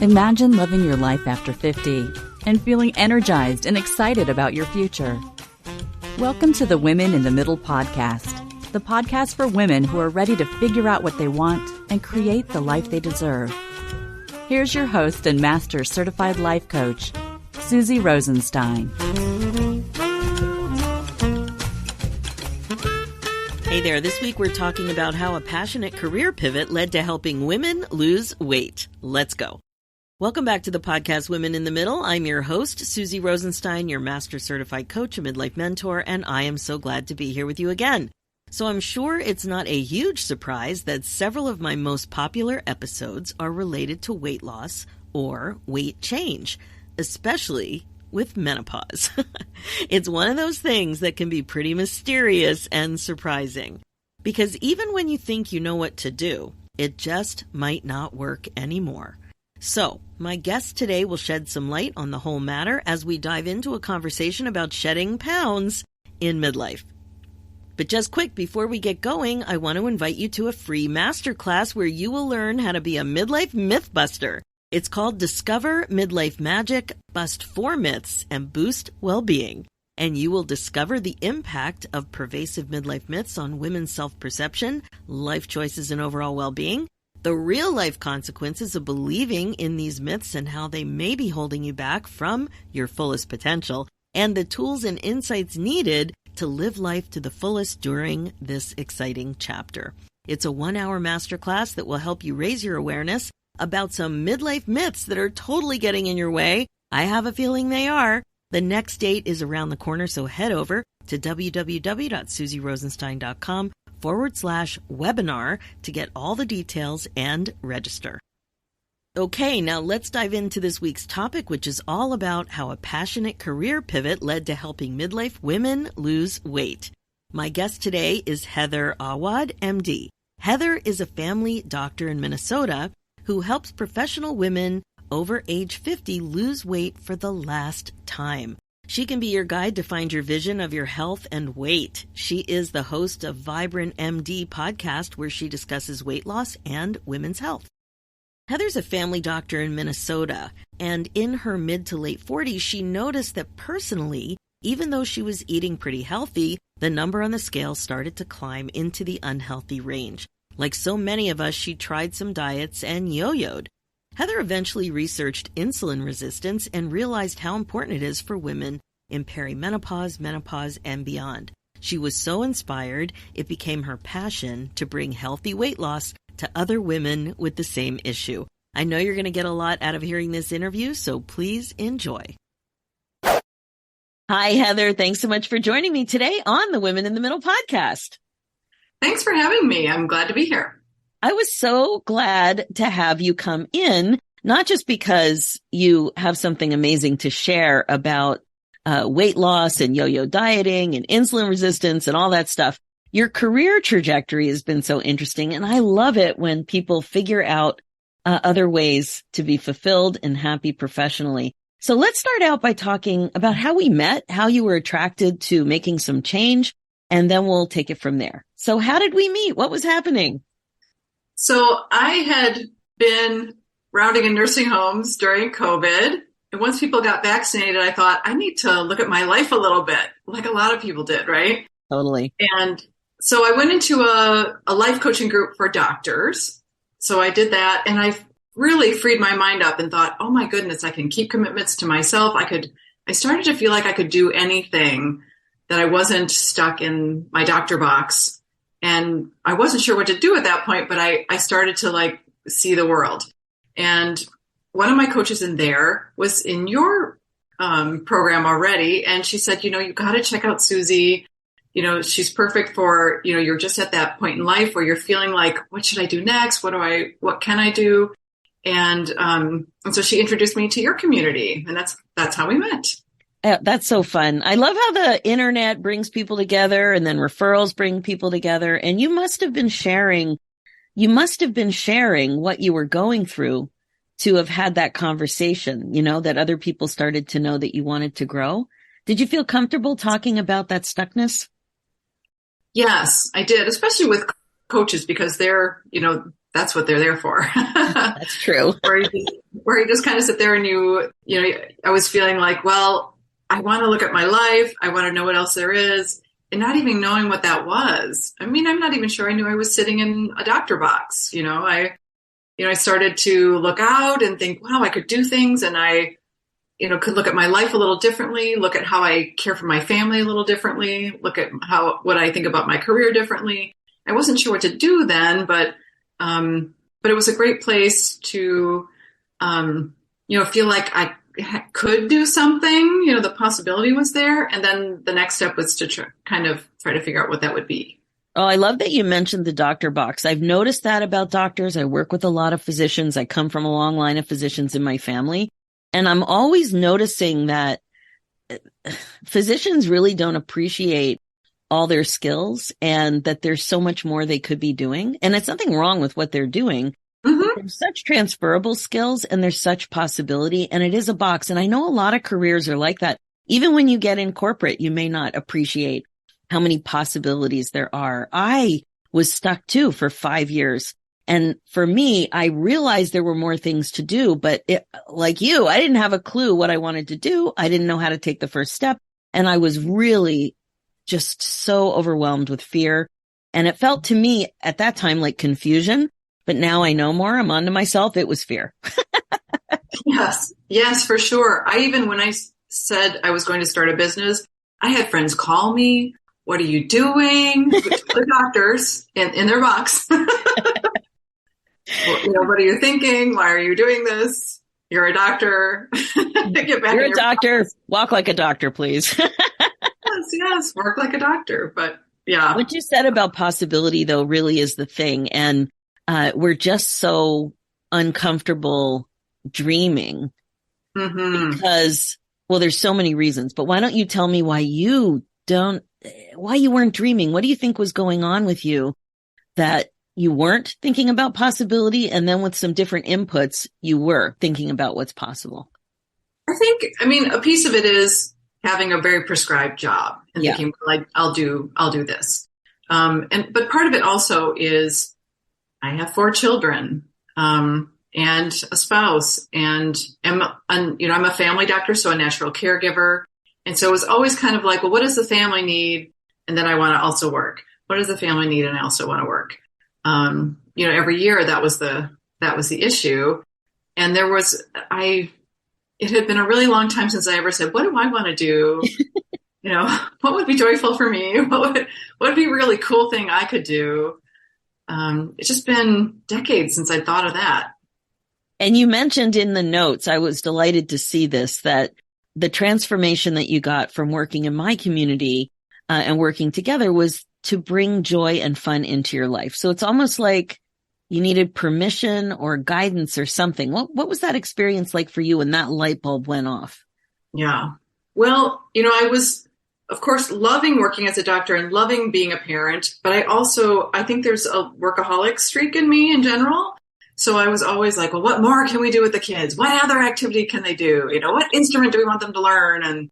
Imagine living your life after 50 and feeling energized and excited about your future. Welcome to the Women in the Middle podcast, the podcast for women who are ready to figure out what they want and create the life they deserve. Here's your host and master certified life coach, Susie Rosenstein. Hey there, this week we're talking about how a passionate career pivot led to helping women lose weight. Let's go. Welcome back to the podcast Women in the Middle. I'm your host, Susie Rosenstein, your master certified coach, a midlife mentor, and I am so glad to be here with you again. So I'm sure it's not a huge surprise that several of my most popular episodes are related to weight loss or weight change, especially with menopause. It's one of those things that can be pretty mysterious and surprising, because even when you think you know what to do, it just might not work anymore. So, my guest today will shed some light on the whole matter as we dive into a conversation about shedding pounds in midlife. But just quick, before we get going, I want to invite you to a free masterclass where you will learn how to be a midlife mythbuster. It's called Discover Midlife Magic, Bust 4 Myths, and Boost Well-Being. And you will discover the impact of pervasive midlife myths on women's self-perception, life choices, and overall well-being, the real-life consequences of believing in these myths and how they may be holding you back from your fullest potential, and the tools and insights needed to live life to the fullest during this exciting chapter. It's a 1-hour masterclass that will help you raise your awareness about some midlife myths that are totally getting in your way. I have a feeling they are. The next date is around the corner, so head over to www.susierosenstein.com/webinar to get all the details and register. Okay, now let's dive into this week's topic, which is all about how a passionate career pivot led to helping midlife women lose weight. My guest today is Heather Awad, MD. Heather is a family doctor in Minnesota who helps professional women over age 50 lose weight for the last time. She can be your guide to find your vision of your health and weight. She is the host of Vibrant MD podcast, where she discusses weight loss and women's health. Heather's a family doctor in Minnesota, and in her mid to late 40s, she noticed that personally, even though she was eating pretty healthy, the number on the scale started to climb into the unhealthy range. Like so many of us, she tried some diets and yo-yoed. Heather eventually researched insulin resistance and realized how important it is for women in perimenopause, menopause, and beyond. She was so inspired, it became her passion to bring healthy weight loss to other women with the same issue. I know you're going to get a lot out of hearing this interview, so please enjoy. Hi, Heather. Thanks so much for joining me today on the Women in the Middle podcast. Thanks for having me. I'm glad to be here. I was so glad to have you come in, not just because you have something amazing to share about weight loss and yo-yo dieting and insulin resistance and all that stuff. Your career trajectory has been so interesting, and I love it when people figure out other ways to be fulfilled and happy professionally. So let's start out by talking about how we met, how you were attracted to making some change, and then we'll take it from there. So how did we meet? What was happening? So I had been rounding in nursing homes during COVID. And once people got vaccinated, I thought, I need to look at my life a little bit, like a lot of people did, right? Totally. And so I went into a life coaching group for doctors. So I did that, and I really freed my mind up and thought, oh my goodness, I can keep commitments to myself. I started to feel like I could do anything, that I wasn't stuck in my doctor box. And I wasn't sure what to do at that point, but I started to see the world. And one of my coaches in there was in your program already. And she said, you got to check out Susie. She's perfect for, you're just at that point in life where you're feeling like, what should I do next? What can I do? And so she introduced me to your community, and that's how we met. That's so fun. I love how the internet brings people together, and then referrals bring people together. And you must have been sharing what you were going through to have had that conversation, that other people started to know that you wanted to grow. Did you feel comfortable talking about that stuckness? Yes, I did, especially with coaches, because they're that's what they're there for. That's true. where you just kind of sit there and I was feeling like, well, I want to look at my life. I want to know what else there is. And not even knowing what that was. I mean, I'm not even sure I knew I was sitting in a doctor box. I started to look out and think, wow, I could do things. And I, could look at my life a little differently, look at how I care for my family a little differently, look at what I think about my career differently. I wasn't sure what to do then, but it was a great place to, feel like I could do something, the possibility was there. And then the next step was to try to figure out what that would be. Oh, I love that you mentioned the doctor box. I've noticed that about doctors. I work with a lot of physicians. I come from a long line of physicians in my family. And I'm always noticing that physicians really don't appreciate all their skills and that there's so much more they could be doing. And it's nothing wrong with what they're doing. Mm-hmm. There's such transferable skills and there's such possibility, and it is a box. And I know a lot of careers are like that. Even when you get in corporate, you may not appreciate how many possibilities there are. I was stuck too for 5 years. And for me, I realized there were more things to do, but like you, I didn't have a clue what I wanted to do. I didn't know how to take the first step. And I was really just so overwhelmed with fear. And it felt to me at that time like confusion, but now I know more. I'm on to myself. It was fear. Yes, for sure. When I said I was going to start a business, I had friends call me. What are you doing? The doctors in their box. What are you thinking? Why are you doing this? You're a doctor. You're a doctor. Walk like a doctor, please. Yes. Work like a doctor. But yeah. What you said about possibility, though, really is the thing. And we're just so uncomfortable dreaming because, well, there's so many reasons. But why don't you tell me why you weren't dreaming? What do you think was going on with you that you weren't thinking about possibility, and then with some different inputs, you were thinking about what's possible? A piece of it is having a very prescribed job and thinking, like, I'll do this. But part of it also is I have 4 children, and a spouse, and I'm a family doctor, so a natural caregiver. And so it was always kind of like, well, what does the family need? And then I want to also work. What does the family need? And I also want to work. Every year that was the issue. And it had been a really long time since I ever said, what do I want to do? What would be joyful for me? What would be a really cool thing I could do? It's just been decades since I thought of that. And you mentioned in the notes, I was delighted to see this, that the transformation that you got from working in my community and working together was to bring joy and fun into your life. So it's almost like you needed permission or guidance or something. What was that experience like for you when that light bulb went off? Yeah. Well, I was, of course, loving working as a doctor and loving being a parent, but I think there's a workaholic streak in me in general. So I was always like, well, what more can we do with the kids? What other activity can they do? What instrument do we want them to learn? And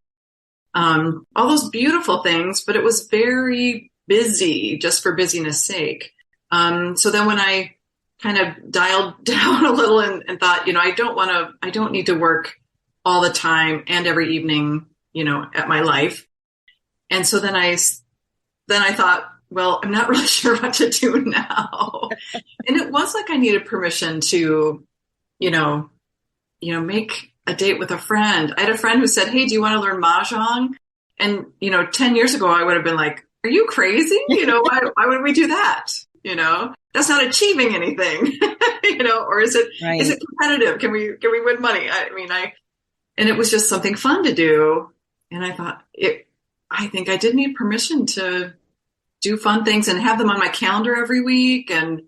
all those beautiful things, but it was very busy just for busyness sake. So then when I kind of dialed down a little and thought, I don't need to work all the time and every evening, at my life. And so then I thought, well, I'm not really sure what to do now. And it was like I needed permission to, make a date with a friend. I had a friend who said, hey, do you want to learn Mahjong? And, 10 years ago, I would have been like, are you crazy? Why would we do that? That's not achieving anything, or is it, right. Is it competitive? Can we win money? And it was just something fun to do. And I thought I think I did need permission to do fun things and have them on my calendar every week. And,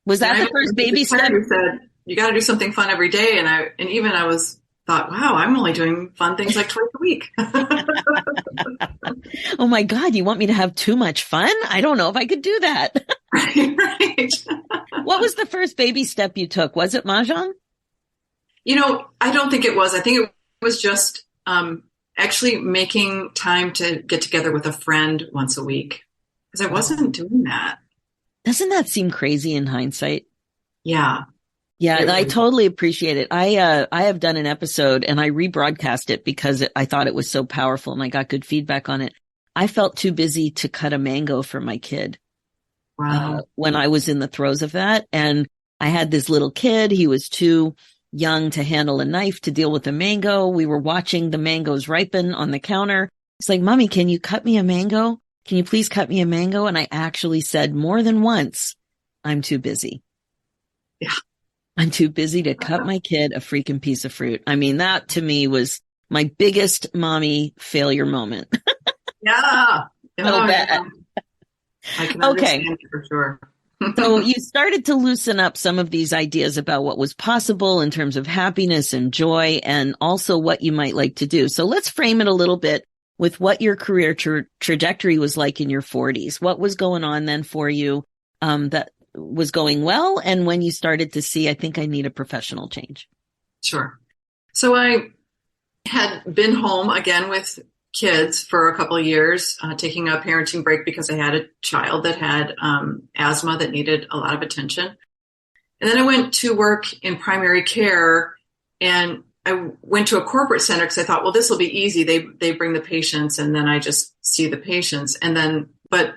was that the first baby step? You said, you got to do something fun every day. And I thought, wow, I'm only doing fun things like twice a week. Oh my God, you want me to have too much fun? I don't know if I could do that. Right. What was the first baby step you took? Was it Mahjong? I don't think it was. I think it was just actually making time to get together with a friend once a week, because I wasn't doing that. Doesn't that seem crazy in hindsight? Yeah. Yeah, I totally appreciate it. I have done an episode and I rebroadcast it because I thought it was so powerful and I got good feedback on it. I felt too busy to cut a mango for my kid. Wow. When I was in the throes of that. And I had this little kid. He was too young to handle a knife to deal with a mango. We were watching the mangoes ripen on the counter. It's like, Mommy, can you cut me a mango? Can you please cut me a mango? And I actually said more than once, I'm too busy. Yeah. I'm too busy to cut my kid a freaking piece of fruit. I mean, that to me was my biggest mommy failure moment. Yeah. Little bit. I can understand it for sure. So you started to loosen up some of these ideas about what was possible in terms of happiness and joy and also what you might like to do. So let's frame it a little bit with what your career trajectory was like in your 40s. What was going on then for you that was going well, and when you started to see, I think I need a professional change? Sure. So I had been home again with kids for a couple of years, taking a parenting break because I had a child that had asthma that needed a lot of attention. And then I went to work in primary care, and I went to a corporate center because I thought, well, this will be easy. They bring the patients and then I just see the patients. And then, but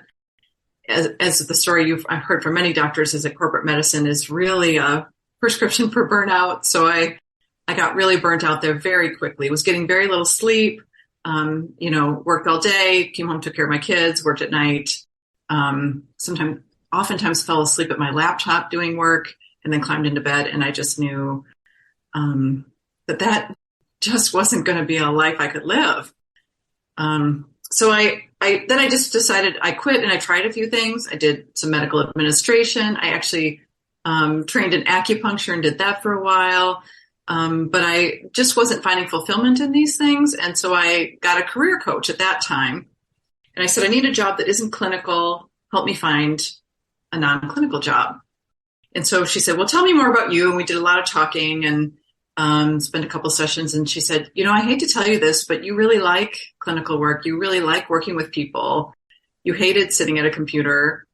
as the story I've heard from many doctors is that corporate medicine is really a prescription for burnout. So I got really burnt out there very quickly. Was getting very little sleep, worked all day, came home, took care of my kids, worked at night. Oftentimes fell asleep at my laptop doing work and then climbed into bed. And I just knew, that just wasn't going to be a life I could live. So then I just decided I quit, and I tried a few things. I did some medical administration. I actually trained in acupuncture and did that for a while. But I just wasn't finding fulfillment in these things. And so I got a career coach at that time. And I said, I need a job that isn't clinical. Help me find a non-clinical job. And so she said, well, tell me more about you. And we did a lot of talking and spent a couple sessions. And she said, I hate to tell you this, but you really like clinical work. You really like working with people. You hated sitting at a computer.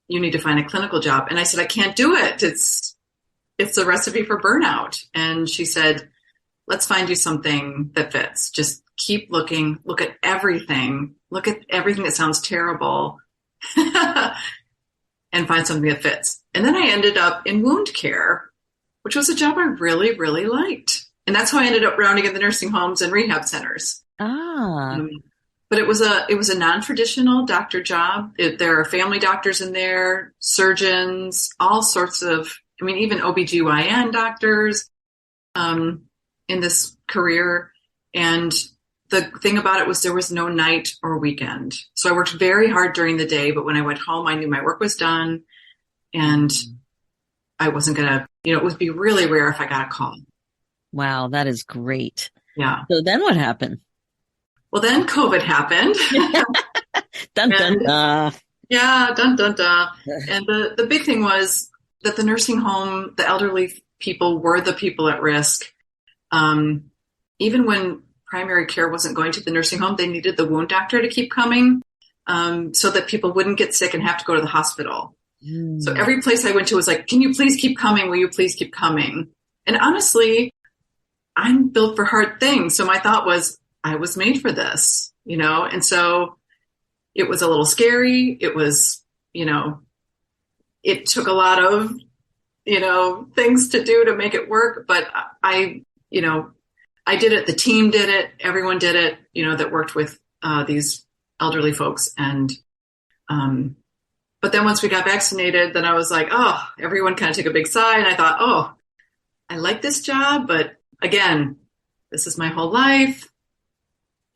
You need to find a clinical job. And I said, I can't do it. It's a recipe for burnout. And she said, let's find you something that fits. Just keep looking, look at everything that sounds terrible and find something that fits. And then I ended up in wound care, which was a job I really, really liked. And that's how I ended up rounding in the nursing homes and rehab centers. But it was a non-traditional doctor job. There are family doctors in there, surgeons, all sorts of, even OBGYN doctors in this career. And the thing about it was there was no night or weekend. So I worked very hard during the day, but when I went home, I knew my work was done and I wasn't going to, it would be really rare if I got a call. Wow, that is great. Yeah. So then what happened? Well, then COVID happened. Dun, dun, dun. Yeah, dun, dun, dun. And the big thing was that the nursing home, the elderly people were the people at risk. Even when primary care wasn't going to the nursing home, they needed the wound doctor to keep coming so that people wouldn't get sick and have to go to the hospital. So every place I went to was like, can you please keep coming? Will you please keep coming? And honestly, I'm built for hard things. So my thought was, I was made for this, and so it was a little scary. It was, it took a lot of, things to do to make it work. But I did it. The team did it. Everyone did it, that worked with these elderly folks. And, but then once we got vaccinated, then I was like, oh, everyone kind of took a big sigh. And I thought, oh, I like this job, but again, this is my whole life.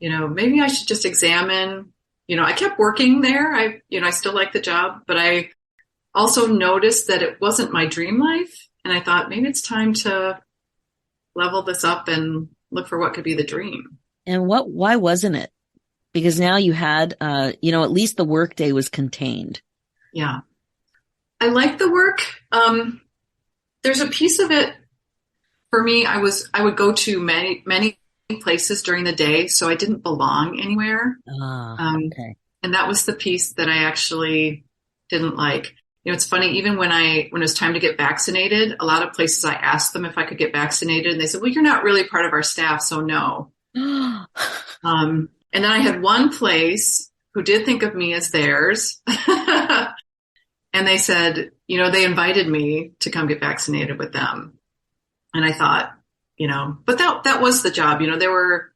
Maybe I should just examine, I kept working there. I still like the job, but I also noticed that it wasn't my dream life. And I thought maybe it's time to level this up and look for what could be the dream. And why wasn't it? Because now you had, at least the workday was contained. Yeah. I like the work. There's a piece of it for me. I would go to many places during the day, so I didn't belong anywhere. Okay. And that was the piece that I actually didn't like. It's funny, even when it was time to get vaccinated, a lot of places I asked them if I could get vaccinated and they said, well, you're not really part of our staff, so no. And then I had one place who did think of me as theirs. And they said, they invited me to come get vaccinated with them. And I thought, but that was the job. There were,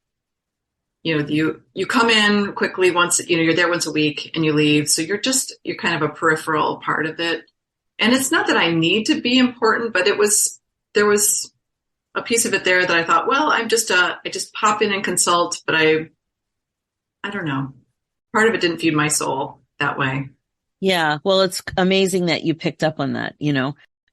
you come in quickly once, you're there once a week and you leave. So you're kind of a peripheral part of it. And it's not that I need to be important, but there was a piece of it there that I thought, well, I just pop in and consult, but I don't know. Part of it didn't feed my soul that way. Yeah. Well, it's amazing that you picked up on that,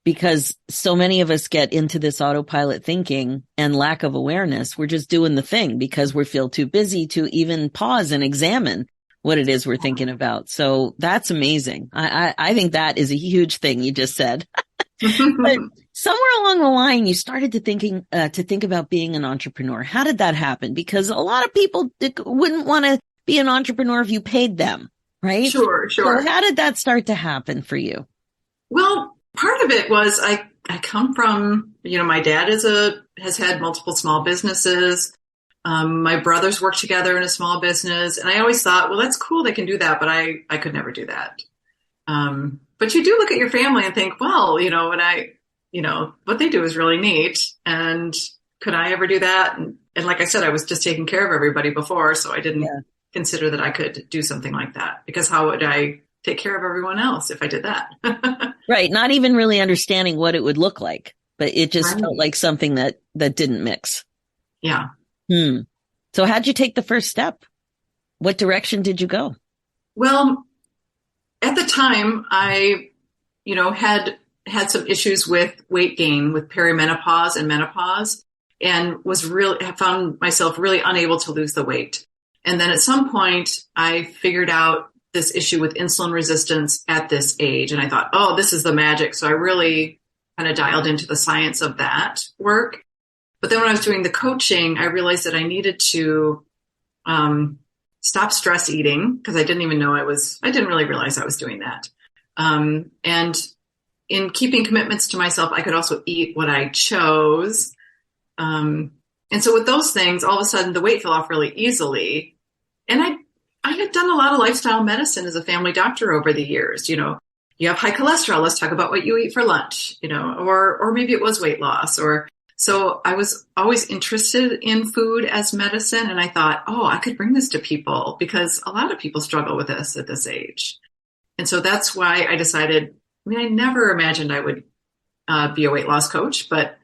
because so many of us get into this autopilot thinking and lack of awareness. We're just doing the thing because we feel too busy to even pause and examine what it is we're thinking about. So that's amazing. I think that is a huge thing you just said. But somewhere along the line, you started to think about being an entrepreneur. How did that happen? Because a lot of people wouldn't want to be an entrepreneur if you paid them, right? Sure. So how did that start to happen for you? Well, part of it was I come from, my dad has had multiple small businesses. My brothers work together in a small business. And I always thought, well, that's cool. They can do that, but I could never do that. But you do look at your family and think, well, what they do is really neat. And could I ever do that? And like I said, I was just taking care of everybody before. So I didn't consider that I could do something like that, because how would I take care of everyone else if I did that? Right. Not even really understanding what it would look like, but it just felt like something that didn't mix. Yeah. So how'd you take the first step? What direction did you go? Well, at the time I, had some issues with weight gain with perimenopause and menopause, and found myself really unable to lose the weight. And then at some point I figured out this issue with insulin resistance at this age. And I thought, oh, this is the magic. So I really kind of dialed into the science of that work. But then when I was doing the coaching, I realized that I needed to stop stress eating, because I didn't really realize I was doing that. And in keeping commitments to myself, I could also eat what I chose. And so with those things, all of a sudden the weight fell off really easily. And I had done a lot of lifestyle medicine as a family doctor over the years. You have high cholesterol. Let's talk about what you eat for lunch, or maybe it was weight loss. So I was always interested in food as medicine. And I thought, oh, I could bring this to people, because a lot of people struggle with this at this age. And so that's why I decided, I never imagined I would be a weight loss coach, but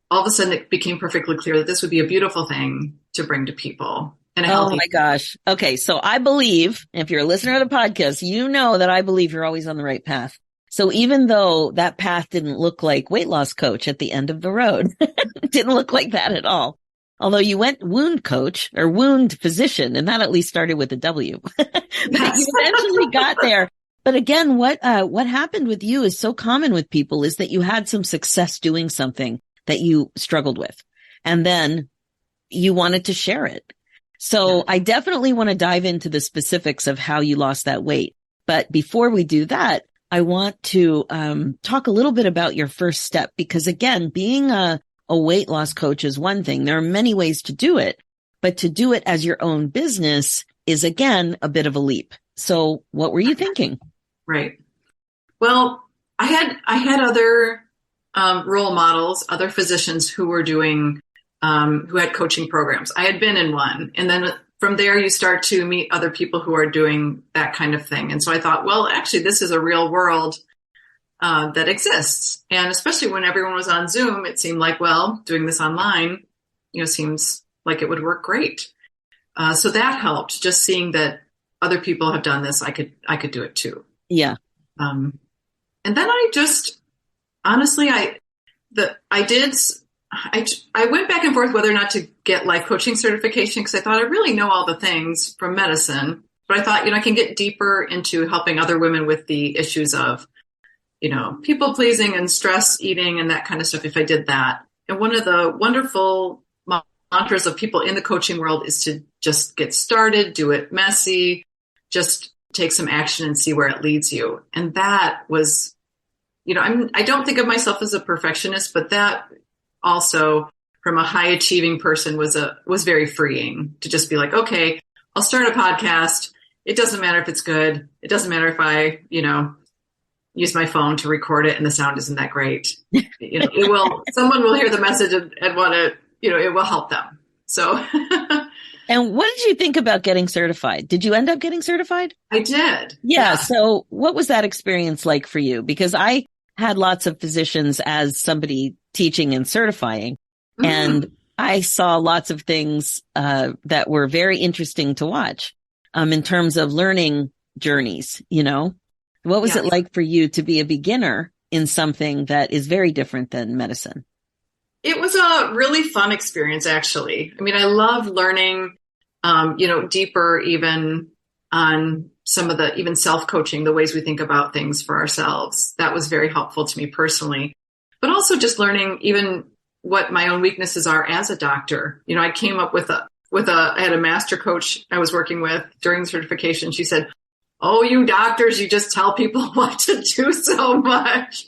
all of a sudden it became perfectly clear that this would be a beautiful thing to bring to people. Oh my gosh. Okay. So I believe, if you're a listener to the podcast, you know that I believe you're always on the right path. So even though that path didn't look like weight loss coach at the end of the road, it didn't look like that at all. Although you went wound coach or wound physician, and that at least started with a W, but you eventually got there. But again, what happened with you is so common with people, is that you had some success doing something that you struggled with, and then you wanted to share it. So I definitely want to dive into the specifics of how you lost that weight. But before we do that, I want to talk a little bit about your first step, because again, being a weight loss coach is one thing. There are many ways to do it, but to do it as your own business is, again, a bit of a leap. So what were you thinking? Right. Well, I had other role models, other physicians who were doing who had coaching programs. I had been in one. And then from there, you start to meet other people who are doing that kind of thing. And so I thought, well, actually, this is a real world that exists. And especially when everyone was on Zoom, it seemed like, well, doing this online, seems like it would work great. So that helped, just seeing that other people have done this. I could do it too. Yeah. And then I just, honestly, I went back and forth whether or not to get life coaching certification, because I thought I really know all the things from medicine, but I thought, I can get deeper into helping other women with the issues of, people pleasing and stress eating and that kind of stuff if I did that. And one of the wonderful mantras of people in the coaching world is to just get started, do it messy, just take some action and see where it leads you. And that was, I don't think of myself as a perfectionist, but that also from a high achieving person was very freeing to just be like, okay, I'll start a podcast. It doesn't matter if it's good. It doesn't matter if I, use my phone to record it and the sound isn't that great. Someone will hear the message and want to, it will help them. So. And what did you think about getting certified? Did you end up getting certified? I did. Yeah. So what was that experience like for you? Because I had lots of physicians as somebody teaching and certifying, and I saw lots of things that were very interesting to watch in terms of learning journeys. What was it like for you to be a beginner in something that is very different than medicine? It was a really fun experience, actually. I mean, I love learning, deeper even on some of the even self-coaching, the ways we think about things for ourselves. That was very helpful to me personally, but also just learning even what my own weaknesses are as a doctor. I came up I had a master coach I was working with during the certification. She said, "Oh, you doctors, you just tell people what to do so much."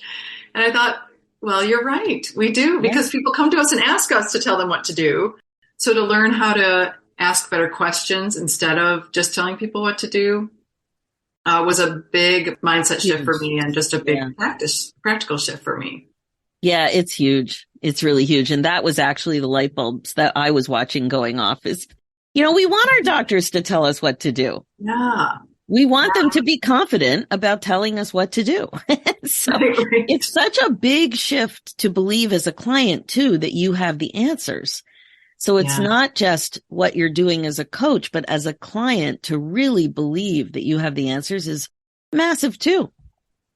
And I thought, well, you're right. We do, because people come to us and ask us to tell them what to do. So to learn how to ask better questions instead of just telling people what to do was a big mindset shift for me, and just a big practical shift for me. Yeah, it's huge. It's really huge. And that was actually the light bulbs that I was watching going off is, we want our doctors to tell us what to do. Yeah. We want them to be confident about telling us what to do. So it's such a big shift to believe as a client too, that you have the answers. So it's not just what you're doing as a coach, but as a client to really believe that you have the answers is massive too.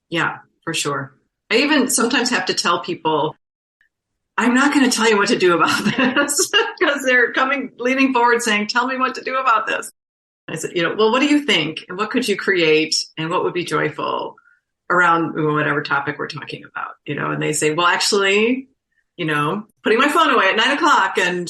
Yeah, for sure. I even sometimes have to tell people, I'm not going to tell you what to do about this because they're leaning forward saying, tell me what to do about this. I said, well, what do you think? And what could you create? And what would be joyful around whatever topic we're talking about? And they say, well, actually, putting my phone away at 9:00 and,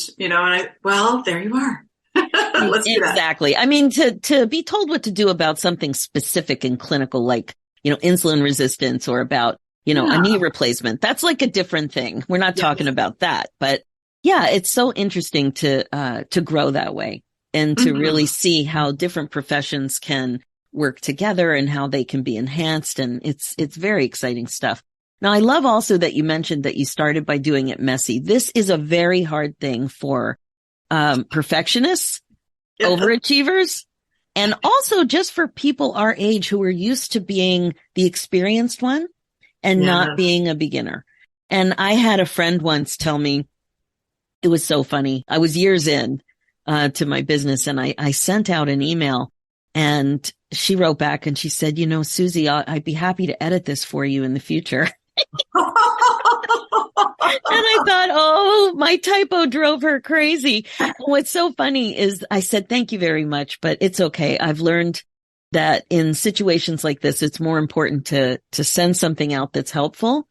there you are. Let's do that. Exactly. I mean, to be told what to do about something specific and clinical, like, insulin resistance or about, a knee replacement, that's like a different thing. We're not talking about that, but yeah, it's so interesting to grow that way. And to really see how different professions can work together and how they can be enhanced. And it's very exciting stuff. Now, I love also that you mentioned that you started by doing it messy. This is a very hard thing for perfectionists, overachievers, and also just for people our age who are used to being the experienced one and not being a beginner. And I had a friend once tell me, it was so funny. I was years in to my business, and I sent out an email, and she wrote back and she said, Susie, I'd be happy to edit this for you in the future. And I thought, oh, my typo drove her crazy. And what's so funny is I said, thank you very much, but it's okay. I've learned that in situations like this, it's more important to send something out that's helpful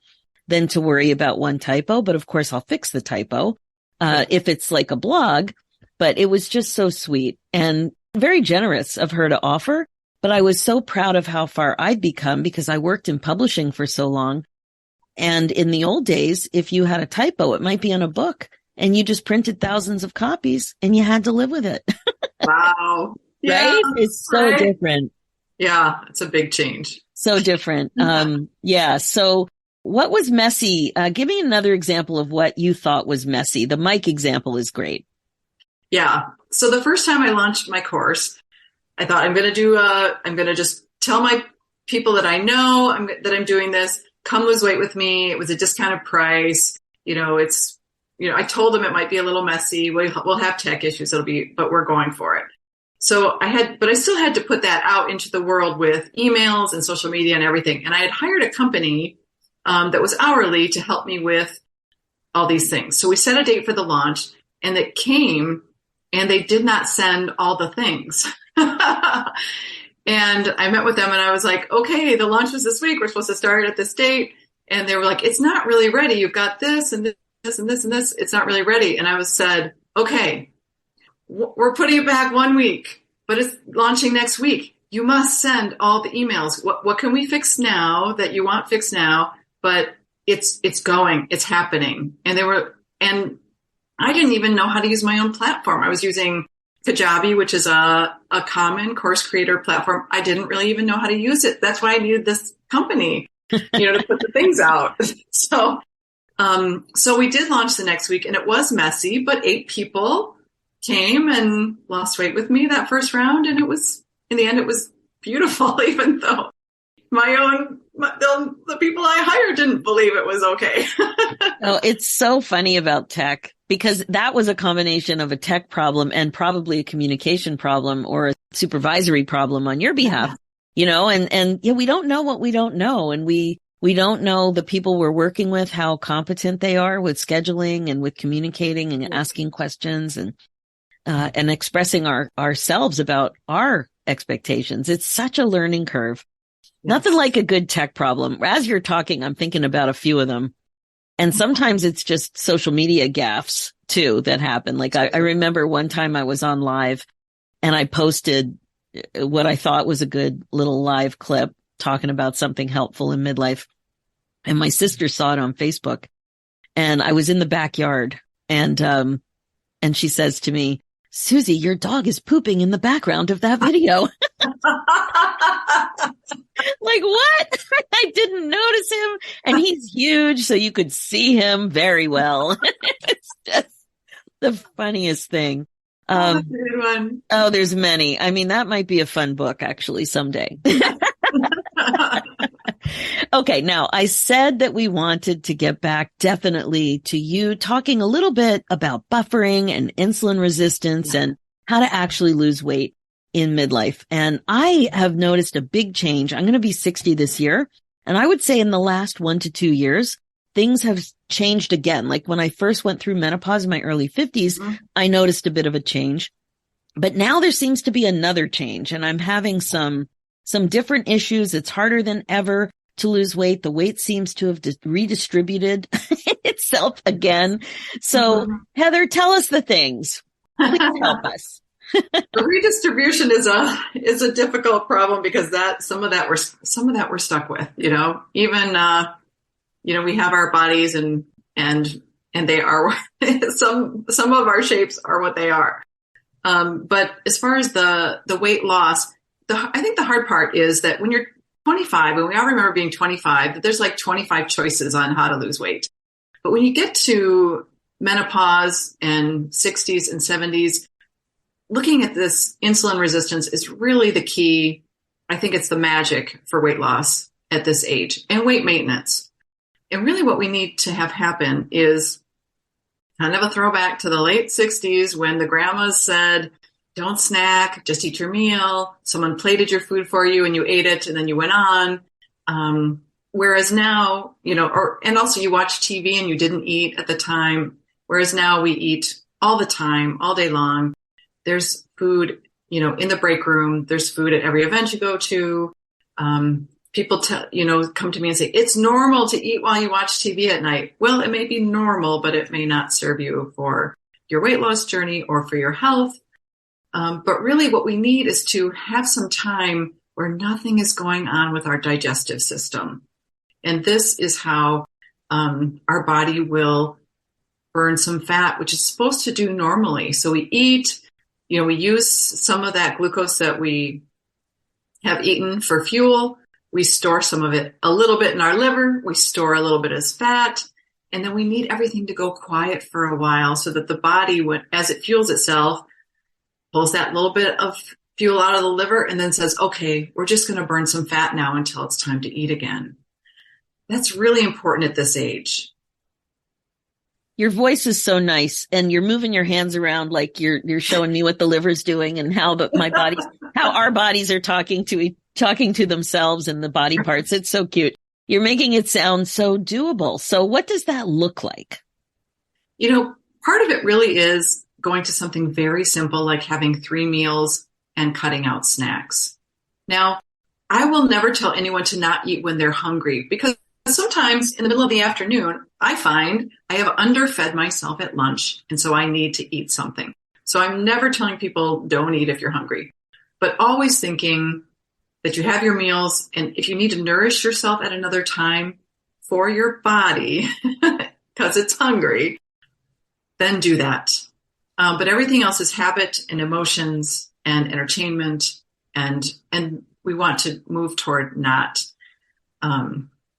than to worry about one typo. But of course, I'll fix the typo if it's like a blog. But it was just so sweet and very generous of her to offer. But I was so proud of how far I'd become because I worked in publishing for so long. And in the old days, if you had a typo, it might be on a book and you just printed thousands of copies and you had to live with it. Wow. Yeah, right? It's so different. Yeah, it's a big change. So different. So what was messy? Give me another example of what you thought was messy. The mic example is great. Yeah. So the first time I launched my course, I thought I'm going to just tell my people that I know that I'm doing this, come lose weight with me. It was a discounted price. I told them it might be a little messy. We'll have tech issues. But we're going for it. So but I still had to put that out into the world with emails and social media and everything. And I had hired a company that was hourly to help me with all these things. So we set a date for the launch, and it came, and they did not send all the things. And I met with them and I was like, okay, the launch was this week. We're supposed to start at this date. And they were like, it's not really ready. You've got this and this and this and this. It's not really ready. And I said, okay, we're putting it back 1 week, but it's launching next week. you must send all the emails. What can we fix now that you want fixed now? But it's going, it's happening. And I didn't even know how to use my own platform. I was using Kajabi, which is a common course creator platform. I didn't really even know how to use it. That's why I needed this company, to put the things out. So we did launch the next week, and it was messy, but 8 people came and lost weight with me that first round. And in the end, it was beautiful, even though the people I hired didn't believe it was okay. Oh, it's so funny about tech, because that was a combination of a tech problem and probably a communication problem or a supervisory problem on your behalf, and we don't know what we don't know. And we don't know the people we're working with, how competent they are with scheduling and with communicating and asking questions and expressing ourselves about our expectations. It's such a learning curve. Yes. Nothing like a good tech problem. As you're talking, I'm thinking about a few of them. And sometimes it's just social media gaffes too that happen. Like I remember one time I was on live and I posted what I thought was a good little live clip talking about something helpful in midlife. And my sister saw it on Facebook, and I was in the backyard, and she says to me, "Susie, your dog is pooping in the background of that video." Like, what? I didn't notice him. And he's huge, so you could see him very well. It's just the funniest thing. Good one. Oh, there's many. I mean, that might be a fun book, actually, someday. Okay, now I said that we wanted to get back definitely to you talking a little bit about buffering and insulin resistance and how to actually lose weight in midlife. And I have noticed a big change. I'm going to be 60 this year. And I would say in the last 1 to 2 years, things have changed again. Like when I first went through menopause in my early 50s, I noticed a bit of a change. But now there seems to be another change, and I'm having some different issues. It's harder than ever to lose weight. The weight seems to have redistributed itself again. So Heather, tell us the things. Please help us. The redistribution is a difficult problem, because some of that we're stuck with, even, we have our bodies and they are, some of our shapes are what they are. But as far as the weight loss, I think the hard part is that when you're 25, and we all remember being 25, that there's like 25 choices on how to lose weight. But when you get to menopause and 60s and 70s, looking at this insulin resistance is really the key. I think it's the magic for weight loss at this age, and weight maintenance. And really what we need to have happen is kind of a throwback to the late 60s, when the grandmas said, don't snack, just eat your meal. Someone plated your food for you and you ate it and then you went on. Whereas now, and also you watch TV and you didn't eat at the time. Whereas now we eat all the time, all day long. There's food, in the break room. There's food at every event you go to. People come to me and say, it's normal to eat while you watch TV at night. Well, it may be normal, but it may not serve you for your weight loss journey or for your health. But really what we need is to have some time where nothing is going on with our digestive system. And this is how our body will burn some fat, which is supposed to do normally. So we eat, we use some of that glucose that we have eaten for fuel. We store some of it, a little bit in our liver. We store a little bit as fat. And then we need everything to go quiet for a while so that the body, as it fuels itself, pulls that little bit of fuel out of the liver and then says, okay, we're just going to burn some fat now until it's time to eat again. That's really important at this age. Your voice is so nice, and you're moving your hands around like you're showing me what the liver's doing and how how our bodies are talking to themselves and the body parts. It's so cute. You're making it sound so doable. So what does that look like? Part of it really is going to something very simple, like having 3 meals and cutting out snacks. Now, I will never tell anyone to not eat when they're hungry, because sometimes in the middle of the afternoon, I find I have underfed myself at lunch, and so I need to eat something. So I'm never telling people don't eat if you're hungry, but always thinking, that you have your meals. And if you need to nourish yourself at another time for your body, because it's hungry, then do that. But everything else is habit and emotions and entertainment. And we want to move toward not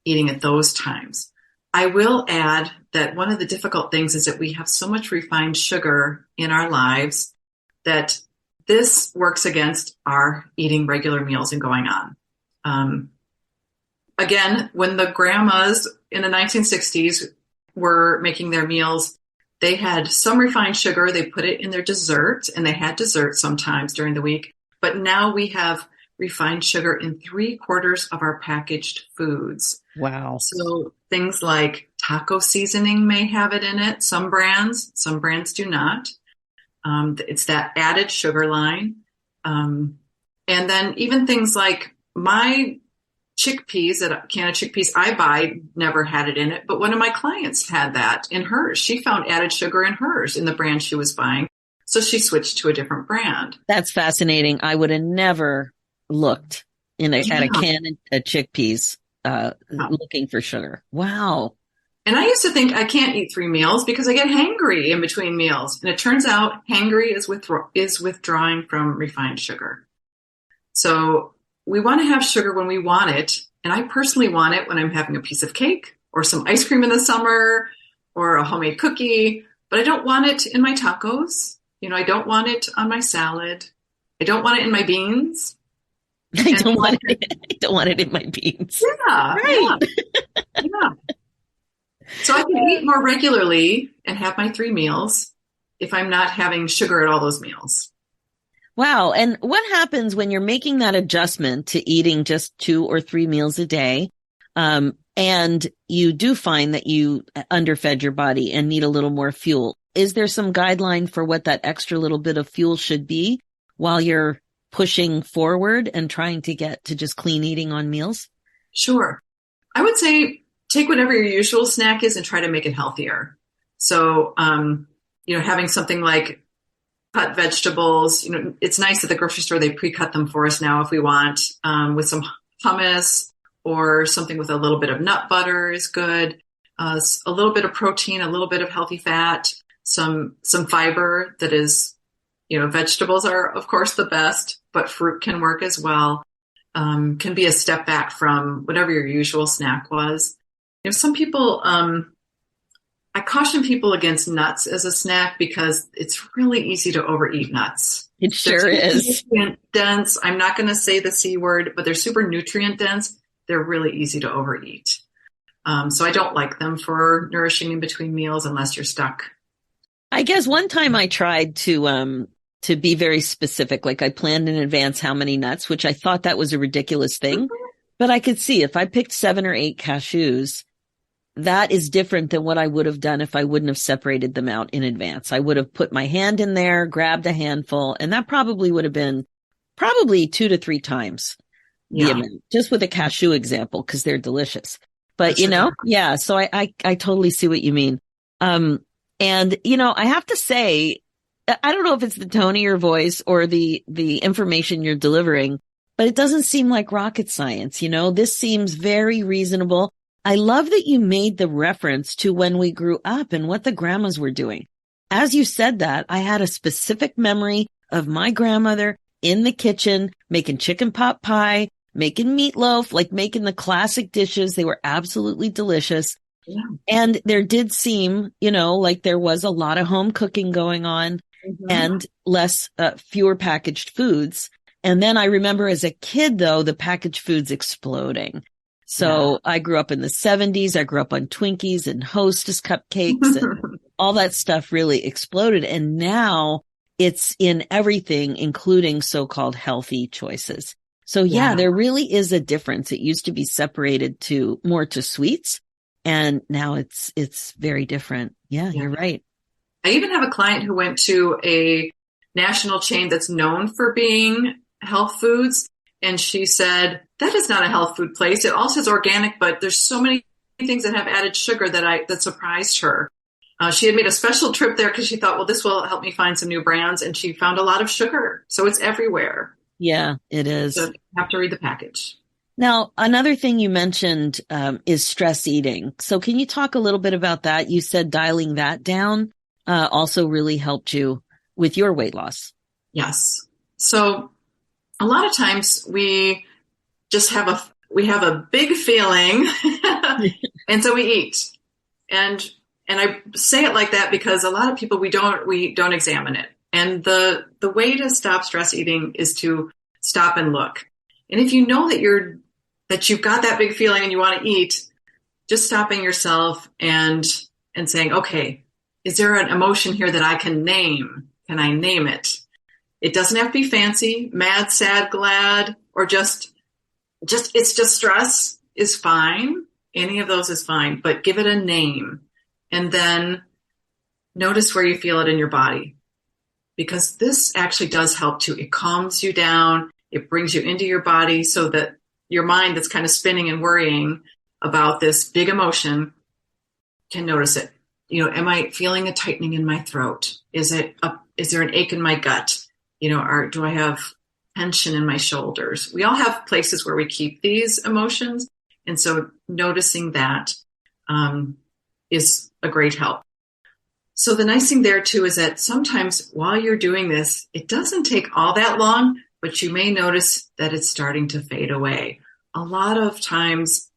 eating at those times. I will add that one of the difficult things is that we have so much refined sugar in our lives that this works against our eating regular meals and going on. Again, when the grandmas in the 1960s were making their meals, they had some refined sugar. They put it in their dessert, and they had dessert sometimes during the week. But now we have refined sugar in 3/4 of our packaged foods. Wow. So things like taco seasoning may have it in it. Some brands do not. It's that added sugar line. And then even things like my chickpeas, a can of chickpeas I buy never had it in it, but one of my clients had that in hers. She found added sugar in hers in the brand she was buying. So she switched to a different brand. That's fascinating. I would have never looked at a can of chickpeas looking for sugar. Wow. And I used to think I can't eat 3 meals because I get hangry in between meals. And it turns out hangry is withdrawing from refined sugar. So we want to have sugar when we want it. And I personally want it when I'm having a piece of cake or some ice cream in the summer or a homemade cookie. But I don't want it in my tacos. I don't want it on my salad. I don't want it in my beans. I don't want it in my beans. Yeah. Right. Yeah. So I can eat more regularly and have my 3 meals if I'm not having sugar at all those meals. Wow. And what happens when you're making that adjustment to eating just 2 or 3 meals a day? And you do find that you underfed your body and need a little more fuel. Is there some guideline for what that extra little bit of fuel should be while you're pushing forward and trying to get to just clean eating on meals? Sure. I would say take whatever your usual snack is and try to make it healthier. So, having something like cut vegetables, it's nice at the grocery store, they pre-cut them for us now if we want, with some hummus or something with a little bit of nut butter is good. A little bit of protein, a little bit of healthy fat, some fiber that is, vegetables are of course the best, but fruit can work as well. Can be a step back from whatever your usual snack was. Some people, I caution people against nuts as a snack because it's really easy to overeat nuts. It sure is. Nutrient dense. I'm not going to say the C word, but they're super nutrient dense. They're really easy to overeat. So I don't like them for nourishing in between meals unless you're stuck. I guess one time I tried to be very specific. Like I planned in advance how many nuts, which I thought that was a ridiculous thing. But I could see if I picked 7 or 8 cashews, that is different than what I would have done if I wouldn't have separated them out in advance. I would have put my hand in there, grabbed a handful, and that probably would have been 2 to 3 times the amount, just with a cashew example, because they're delicious. But, so I totally see what you mean. And, I have to say, I don't know if it's the tone of your voice or the information you're delivering, but it doesn't seem like rocket science. This seems very reasonable. I love that you made the reference to when we grew up and what the grandmas were doing. As you said that, I had a specific memory of my grandmother in the kitchen making chicken pot pie, making meatloaf, like making the classic dishes. They were absolutely delicious. Yeah. And there did seem, like there was a lot of home cooking going on and fewer packaged foods. And then I remember as a kid, though, the packaged foods exploding. So I grew up in the 70s. I grew up on Twinkies and Hostess cupcakes and all that stuff really exploded. And now it's in everything, including so-called healthy choices. So there really is a difference. It used to be separated more to sweets. And now it's very different. Yeah, you're right. I even have a client who went to a national chain that's known for being health foods. And she said, that is not a health food place. It all says organic, but there's so many things that have added sugar that surprised her. She had made a special trip there because she thought, well, this will help me find some new brands. And she found a lot of sugar. So it's everywhere. Yeah, it is. So you have to read the package. Now, another thing you mentioned is stress eating. So can you talk a little bit about that? You said dialing that down also really helped you with your weight loss. Yes. So a lot of times we just have a big feeling and so we eat. And I say it like that because a lot of people we don't examine it. And the way to stop stress eating is to stop and look. And if you know that you've got that big feeling and you want to eat, just stopping yourself and saying, okay, is there an emotion here that I can name? Can I name it? It doesn't have to be fancy, mad, sad, glad, or just it's just stress is fine. Any of those is fine, but give it a name and then notice where you feel it in your body. Because this actually does help too. It calms you down. It brings you into your body so that your mind that's kind of spinning and worrying about this big emotion can notice it. Am I feeling a tightening in my throat? Is there an ache in my gut? Do I have tension in my shoulders? We all have places where we keep these emotions. And so noticing that is a great help. So the nice thing there too is that sometimes while you're doing this, it doesn't take all that long, but you may notice that it's starting to fade away. A lot of times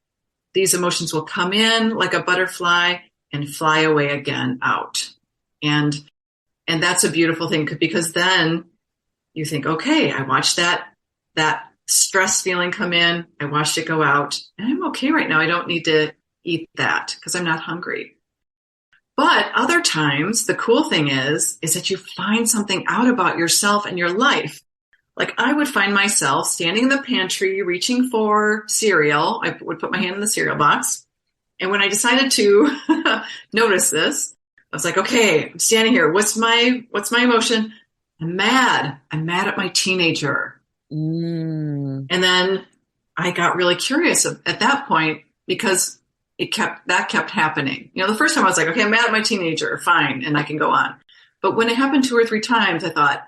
these emotions will come in like a butterfly and fly away again out. And that's a beautiful thing because then you think, okay, I watched that stress feeling come in. I watched it go out and I'm okay right now. I don't need to eat that because I'm not hungry. But other times, the cool thing is that you find something out about yourself and your life. Like I would find myself standing in the pantry, reaching for cereal. I would put my hand in the cereal box. And when I decided to notice this, I was like, okay, I'm standing here. What's my emotion? I'm mad. I'm mad at my teenager. And then I got really curious at that point because that kept happening. The first time I was like, okay, I'm mad at my teenager. Fine. And I can go on. But when it happened 2 or 3 times, I thought,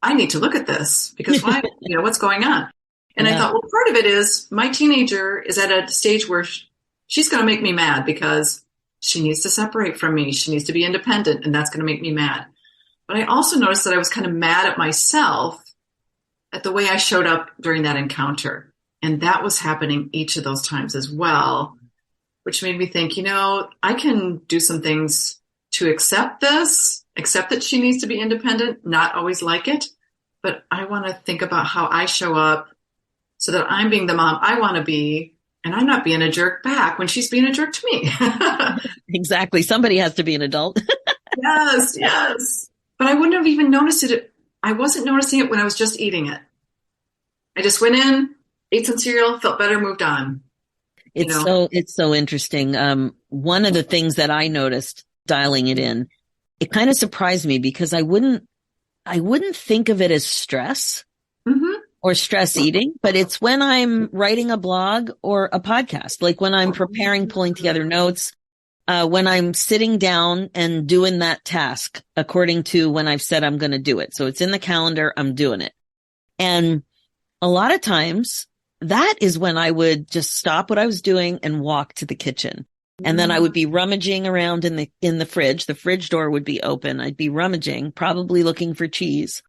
I need to look at this because why, what's going on? And I thought, well, part of it is my teenager is at a stage where she's going to make me mad because she needs to separate from me. She needs to be independent and that's going to make me mad. But I also noticed that I was kind of mad at myself at the way I showed up during that encounter. And that was happening each of those times as well, which made me think, I can do some things to accept that she needs to be independent, not always like it. But I want to think about how I show up so that I'm being the mom I want to be and I'm not being a jerk back when she's being a jerk to me. Exactly. Somebody has to be an adult. Yes. But I wouldn't have even noticed it. I wasn't noticing it when I was just eating it. I just went in, ate some cereal, felt better, moved on. It's so interesting. One of the things that I noticed dialing it in, it kind of surprised me because I wouldn't think of it as stress or stress eating, but it's when I'm writing a blog or a podcast, like when I'm preparing, pulling together notes, when I'm sitting down and doing that task according to when I've said I'm going to do it. So it's in the calendar, I'm doing it. And a lot of times that is when I would just stop what I was doing and walk to the kitchen. And then I would be rummaging around in the fridge. The fridge door would be open. I'd be rummaging, probably looking for cheese.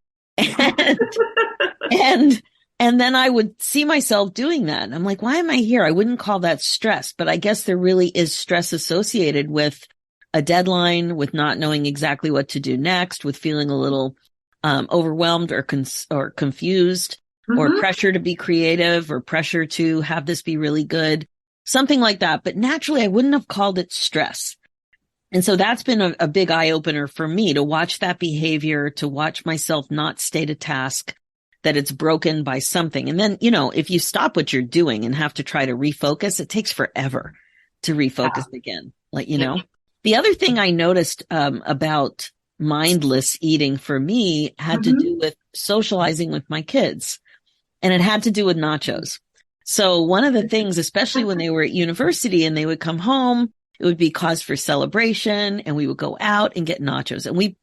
And then I would see myself doing that. And I'm like, why am I here? I wouldn't call that stress, but I guess there really is stress associated with a deadline, with not knowing exactly what to do next, with feeling a little overwhelmed or confused, or pressure to be creative, or pressure to have this be really good, something like that. But naturally, I wouldn't have called it stress. And so that's been a big eye opener for me to watch that behavior, to watch myself not state a task, that it's broken by something. And then, if you stop what you're doing and have to try to refocus, it takes forever to refocus again. The other thing I noticed about mindless eating for me had to do with socializing with my kids. And it had to do with nachos. So one of the things, especially when they were at university and they would come home, it would be cause for celebration and we would go out and get nachos. And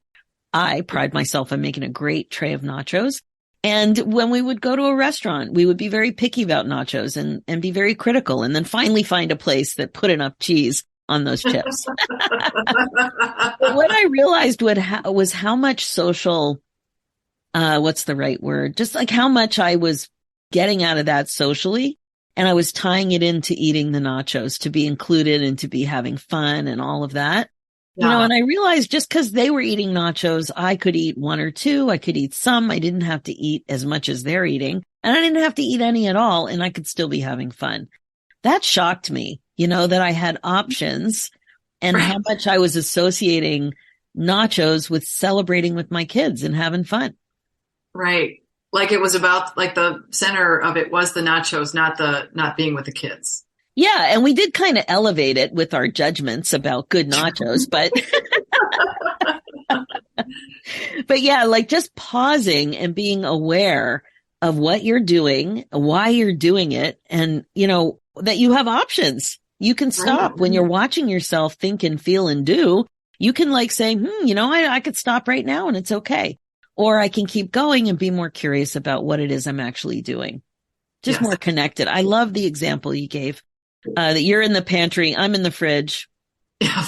I pride myself on making a great tray of nachos. And when we would go to a restaurant, we would be very picky about nachos and be very critical, and then finally find a place that put enough cheese on those chips. But what I realized was how much social, what's the right word? Just like how much I was getting out of that socially. And I was tying it into eating the nachos to be included and to be having fun and all of that. Yeah. You know, and I realized just because they were eating nachos, I could eat one or two. I could eat some. I didn't have to eat as much as they're eating. And I didn't have to eat any at all. And I could still be having fun. That shocked me, you know, that I had options and how much I was associating nachos with celebrating with my kids and having fun. Right. Like it was about, like the center of it was the nachos, not being with the kids. Yeah. And we did kind of elevate it with our judgments about good nachos, but, but yeah, like just pausing and being aware of what you're doing, why you're doing it, and, you know, that you have options. You can stop when you're watching yourself think and feel and do. You can like say, you know, I could stop right now and it's okay. Or I can keep going and be more curious about what it is I'm actually doing. Just more connected. I love the example you gave, that you're in the pantry, I'm in the fridge. Yeah.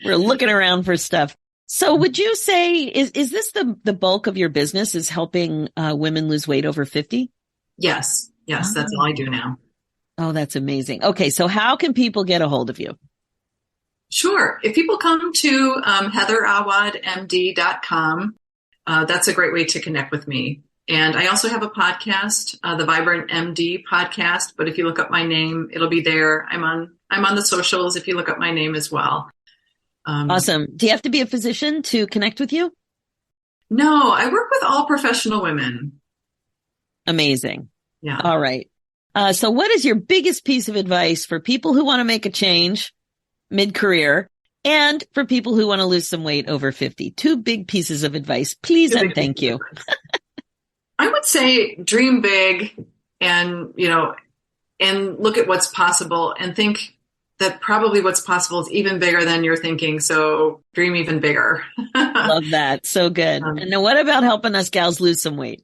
We're looking around for stuff. So would you say, is this the bulk of your business, is helping women lose weight over 50? Yes. Yes. That's all I do now. Oh, that's amazing. Okay. So how can people get a hold of you? Sure. If people come to heatherawadmd.com, that's a great way to connect with me. And I also have a podcast, the Vibrant MD podcast. But if you look up my name, it'll be there. I'm on the socials if you look up my name as well. Awesome. Do you have to be a physician to connect with you? No, I work with all professional women. Amazing. Yeah. All right. So what is your biggest piece of advice for people who want to make a change mid-career and for people who want to lose some weight over 50? Two big pieces of advice, please, and thank you. I would say dream big and, you know, and look at what's possible and think that probably what's possible is even bigger than you're thinking. So dream even bigger. Love that. So good. And now what about helping us gals lose some weight?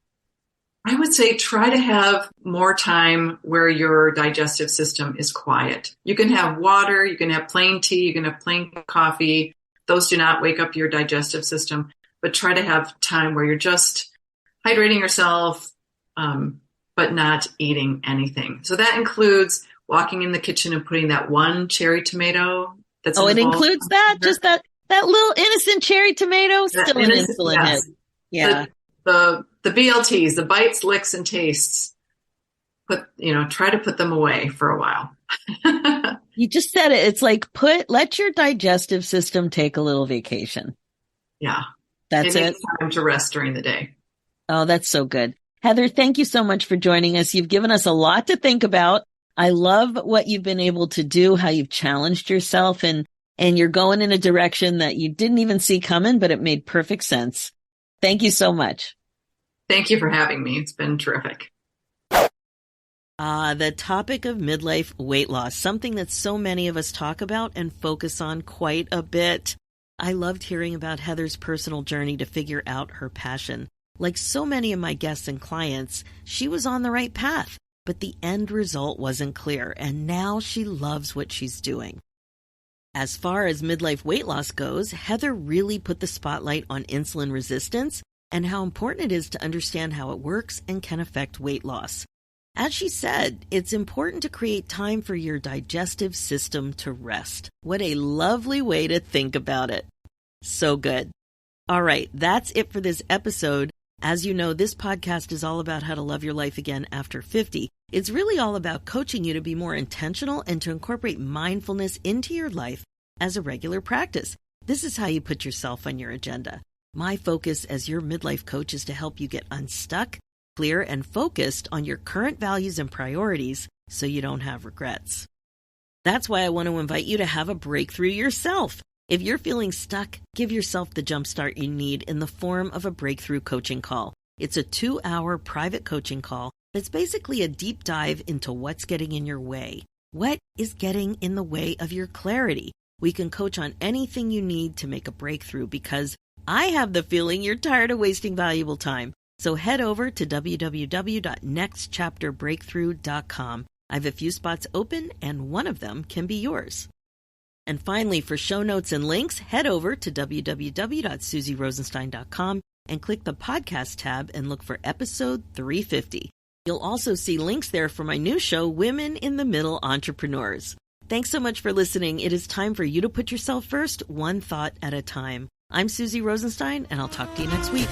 I would say try to have more time where your digestive system is quiet. You can have water, you can have plain tea, you can have plain coffee. Those do not wake up your digestive system, but try to have time where you're just hydrating yourself, but not eating anything. So that includes walking in the kitchen and putting that one cherry tomato. That's it includes that? Just that little innocent cherry tomato? Still an insulin hit. Yeah. The BLTs, the bites, licks, and tastes, try to put them away for a while. You just said it. It's like let your digestive system take a little vacation. Yeah. That's it. It needs time to rest during the day. Oh, that's so good. Heather, thank you so much for joining us. You've given us a lot to think about. I love what you've been able to do, how you've challenged yourself, and you're going in a direction that you didn't even see coming, but it made perfect sense. Thank you so much. Thank you for having me. It's been terrific. The topic of midlife weight loss, something that so many of us talk about and focus on quite a bit. I loved hearing about Heather's personal journey to figure out her passion. Like so many of my guests and clients, she was on the right path, but the end result wasn't clear, and now she loves what she's doing. As far as midlife weight loss goes, Heather really put the spotlight on insulin resistance and how important it is to understand how it works and can affect weight loss. As she said, it's important to create time for your digestive system to rest. What a lovely way to think about it. So good. All right, that's it for this episode. As you know, this podcast is all about how to love your life again after 50. It's really all about coaching you to be more intentional and to incorporate mindfulness into your life as a regular practice. This is how you put yourself on your agenda. My focus as your midlife coach is to help you get unstuck, clear, and focused on your current values and priorities so you don't have regrets. That's why I want to invite you to have a breakthrough yourself. If you're feeling stuck, give yourself the jumpstart you need in the form of a breakthrough coaching call. It's a 2-hour private coaching call that's basically a deep dive into what's getting in your way. What is getting in the way of your clarity? We can coach on anything you need to make a breakthrough because I have the feeling you're tired of wasting valuable time. So head over to www.nextchapterbreakthrough.com. I have a few spots open, and one of them can be yours. And finally, for show notes and links, head over to www.susierosenstein.com and click the podcast tab and look for episode 350. You'll also see links there for my new show, Women in the Middle Entrepreneurs. Thanks so much for listening. It is time for you to put yourself first, one thought at a time. I'm Susie Rosenstein, and I'll talk to you next week.